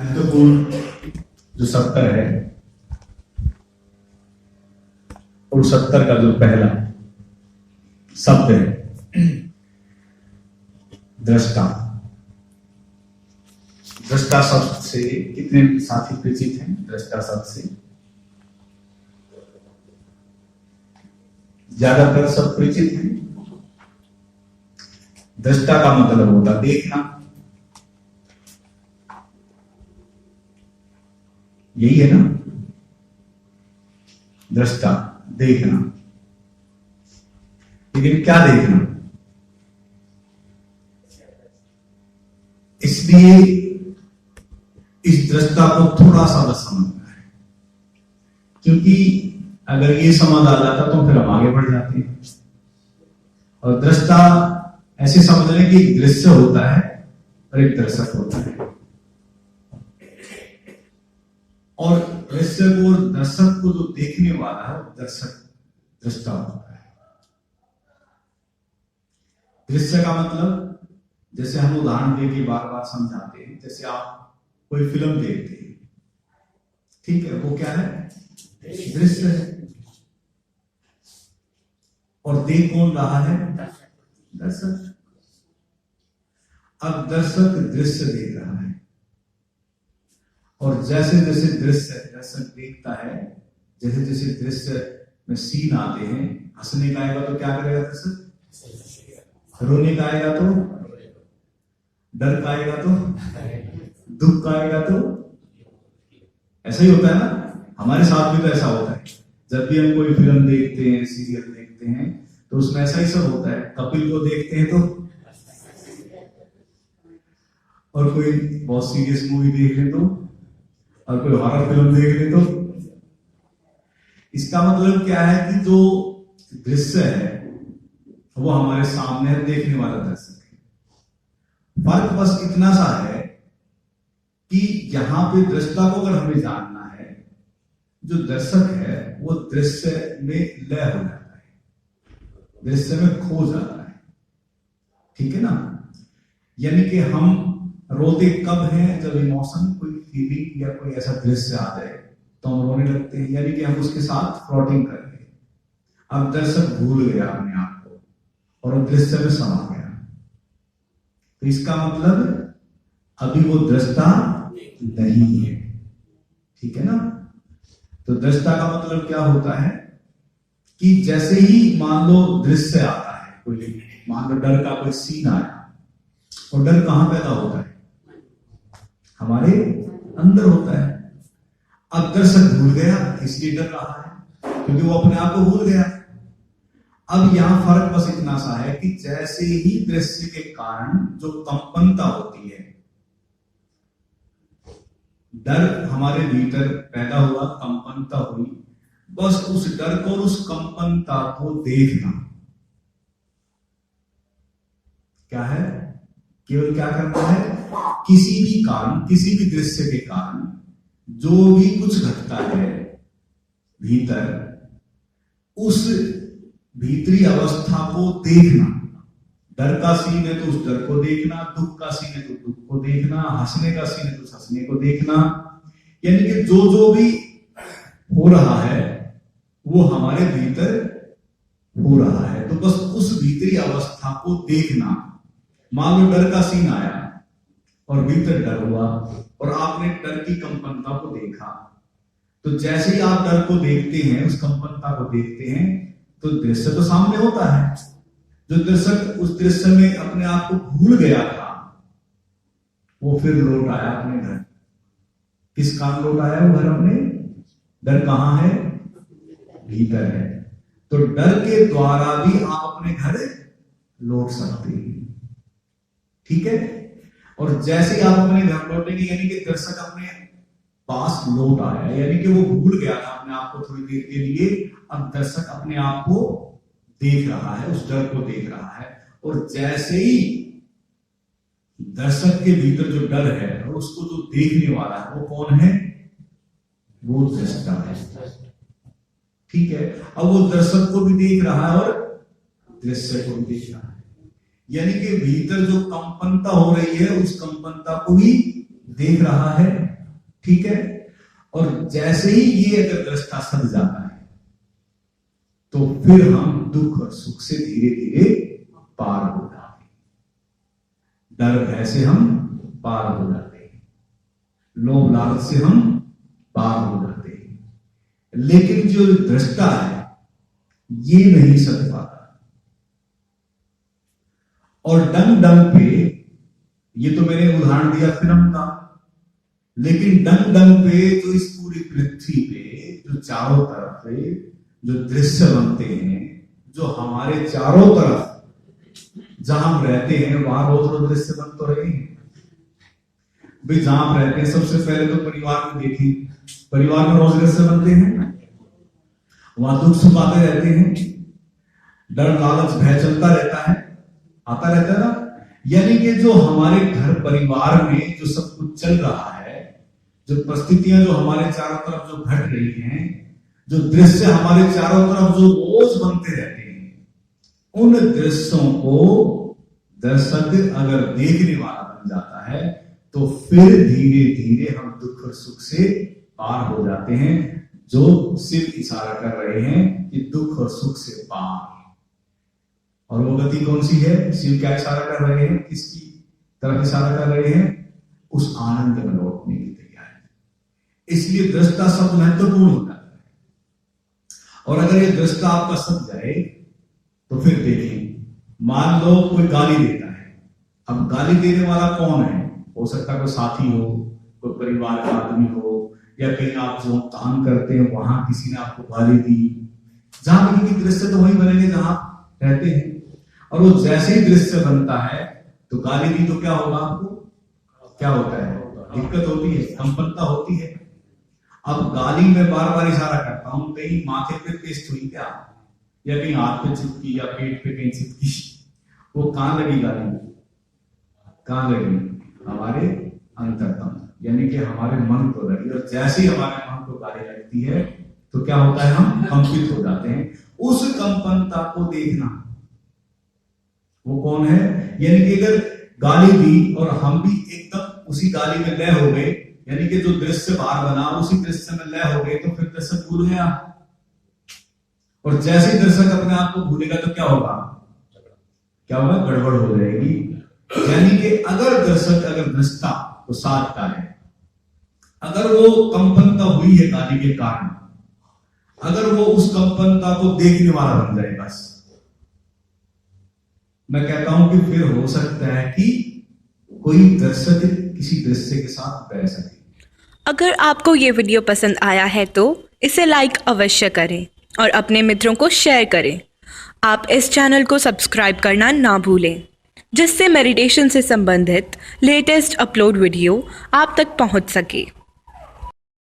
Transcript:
महत्वपूर्ण जो 70 है और 70 का जो पहला शब्द है दृष्टा। दृष्टा शब्द से कितने साथी परिचित हैं? दृष्टा शब्द से ज्यादातर सब परिचित हैं। दृष्टा का मतलब होता देखना, यही है ना दृष्टा, देखना। लेकिन क्या देखना? इसलिए इस दृष्टा को थोड़ा सा बस समझना है, क्योंकि अगर ये समझ आ जाता तो फिर हम आगे बढ़ जाते हैं। और दृष्टा ऐसे समझ लें कि एक दृश्य होता है और एक दर्शक होता है, और दृश्य को और दर्शक को जो देखने वाला है दर्शक दृष्टा होता है। दृश्य का मतलब जैसे हम उदाहरण देके बार बार समझाते हैं, जैसे आप कोई फिल्म देखते हैं, ठीक है, वो क्या है? दृश्य है। और देख कौन रहा है? दर्शक। अब दर्शक दृश्य देख रहा है, और जैसे जैसे दृश्य दर्शक देखता है, जैसे जैसे दृश्य में सीन आते हैं, हंसने का आएगा तो क्या करेगा दर्शक? रोने का आएगा तो, डर का आएगा तो, दुख का आएगा तो, ऐसा ही होता है ना। हमारे साथ भी तो ऐसा होता है। जब भी हम कोई फिल्म देखते हैं, सीरियल देखते हैं, तो उसमें ऐसा ही सब होता है। कपिल को देखते हैं तो, और कोई बहुत सीरियस मूवी देख ले तो, और कोई हॉरर फिल्म देख ले तो। इसका मतलब क्या है कि जो दृश्य है वो हमारे सामने देखने वाला दर्शक है। फर्क बस इतना सा है कि यहां पे दृष्टा को अगर हमें जानना है, जो दर्शक है वो दृश्य में लय हो जाता है, दृश्य में खो जाता है, ठीक है ना। यानी कि हम रोते कब हैं? जब इमोशन, कोई फीलिंग या कोई ऐसा दृश्य आ जाए तो हम रोने लगते हैं, यानी कि हम उसके साथ फ्लॉटिंग कर रहे हैं। अब दर्शक भूल गया अपने आप को और दृश्य में समा गया, तो इसका मतलब अभी वो दृष्टा नहीं है, ठीक है ना। तो दृष्टा का मतलब क्या होता है कि जैसे ही मान लो दृश्य आता है, कोई मान लो डर का कोई सीन आया, और डर कहां पैदा होता है? हमारे अंदर होता है। अब दर्शक भूल गया, इसलिए डर रहा है, क्योंकि वो अपने आप को भूल गया। अब यहां फर्क बस इतना सा है कि जैसे ही दृश्य के कारण जो कंपनता होती है, डर हमारे भीतर पैदा हुआ, कंपनता हुई, बस उस डर को और उस कंपनता को देखना क्या है? केवल क्या करना है? किसी भी कारण, किसी भी दृश्य के कारण जो भी कुछ घटता है भीतर, उस भीतरी अवस्था को देखना। डर का सीन है तो उस डर को देखना, दुख का सीन है तो दुख को देखना, हंसने का सीन है तो हंसने को देखना। यानी कि जो जो भी हो रहा है वो हमारे भीतर हो रहा है, तो बस उस भीतरी अवस्था को देखना। मान लो डर का सीन आया और भीतर डर हुआ, और आपने डर की कंपनता को देखा, तो जैसे ही आप डर को देखते हैं, उस कंपनता को देखते हैं, तो दृश्य तो सामने होता है। जो दर्शक उस दृश्य में अपने आप को भूल गया था, वो फिर लौट आया अपने घर। किस काम लौट आया वो घर? अपने। डर कहां है? भीतर है। तो डर के द्वारा भी आप अपने घर लौट सकते हैं, ठीक है। और जैसे ही आप अपने घर लौटेंगे, यानी कि दर्शक अपने पास लौट आया, यानी कि वो भूल गया था अपने आप को थोड़ी देर के लिए, अब दर्शक अपने आप को देख रहा है, उस डर को देख रहा है। और जैसे ही दर्शक के भीतर जो डर है और उसको जो देखने वाला है वो कौन है? वो दृष्टा है, ठीक है। अब वो दर्शक को भी देख रहा है और दृश्य को भी देख रहा है, यानी कि भीतर जो कंपनता हो रही है उस कंपनता को भी देख रहा है ठीक है। और जैसे ही ये अगर दृष्टा सद जाता है तो फिर हम दुख और सुख से धीरे धीरे पार हो जाते हैं। डर भय से हम पार हो जाते हैं, लोभ लालच से हम पार हो जाते हैं। लेकिन जो दृष्टा है ये नहीं सद पाता। और डंग डंग पे, ये तो मैंने उदाहरण दिया फिल्म का, लेकिन डंग डंग पे जो इस पूरी पृथ्वी पे जो चारों तरफ पे जो दृश्य बनते हैं, जो हमारे चारों तरफ जहां हम रहते हैं वहां रोज रोज दृश्य बन तो रहे हैं भाई। जहां आप रहते हैं सबसे पहले तो परिवार में देखिए, परिवार में रोज दृश्य बनते हैं, वहां दुख सुख आते रहते हैं, डर लालच भय चलता रहता है, आता रहता है ना। यानी कि जो हमारे घर परिवार में जो सब कुछ चल रहा है, जो परिस्थितियां जो हमारे चारों तरफ जो घट रही हैं, जो दृश्य हमारे चारों तरफ जो रोज बनते रहते हैं, उन दृश्यों को दर्शक अगर देखने वाला बन जाता है तो फिर धीरे धीरे हम दुख और सुख से पार हो जाते हैं। जो सिर्फ इशारा कर रहे हैं कि दुख और सुख से पार, और वो गति कौन सी है? शिव क्या इशारा कर रहे हैं? किसकी तरफ इशारा कर रहे हैं? उस आनंद में लौटने की तैयारी। इसलिए दृष्टा शब्द महत्वपूर्ण होता है। और अगर ये दृष्टा आपका सद जाए तो फिर देखिए, मान लो कोई गाली देता है। अब गाली देने वाला कौन है? हो सकता है कोई साथी हो, कोई परिवार का आदमी हो, या कहीं आप जो काम करते हैं वहां किसी ने आपको गाली दी। जहां भी दृश्य तो वही बनेंगे जहां रहते हैं। और वो जैसे ही दृश्य बनता है तो गाली दी तो क्या होगा? आपको क्या होता है? दिक्कत होती है, कंपनता होती है। अब गाली में बार बार इशारा करता हूं, कहीं माथे पे पेस्ट हुई क्या, या कहीं हाथ पे चिपकी, या पेट पे कहीं चिपकी, वो कहां लगी गाली? कहां लगी? हमारे अंतरतम, यानी कि हमारे मन को लगी। और जैसे ही हमारे मन को गाली लगती है तो क्या होता है? हम कंपित हो जाते हैं। उस कंपनता को देखना, वो कौन है? यानी कि अगर गाली दी और हम भी एकदम उसी गाली में लय हो गए, यानी कि जो दृश्य बाहर बना उसी दृश्य में लय हो गए, तो फिर दर्शक भूल गया। और जैसे ही दर्शक अपने आप को भूलेगा तो क्या होगा? क्या होगा? गड़बड़ हो जाएगी। यानी कि अगर दर्शक, अगर दृष्टा तो साथ का है, अगर वो कंपनता हुई है गाली के कारण, अगर वो उस कंपनता को देखने वाला बन जाए, बस मैं कहता हूं कि फिर हो सकता है कि कोई दर्शक किसी दृश्य के साथ बैठ सके। अगर आपको ये वीडियो पसंद आया है तो इसे लाइक अवश्य करें और अपने मित्रों को शेयर करें। आप इस चैनल को सब्सक्राइब करना ना भूलें, जिससे मेडिटेशन से संबंधित लेटेस्ट अपलोड वीडियो आप तक पहुंच सके।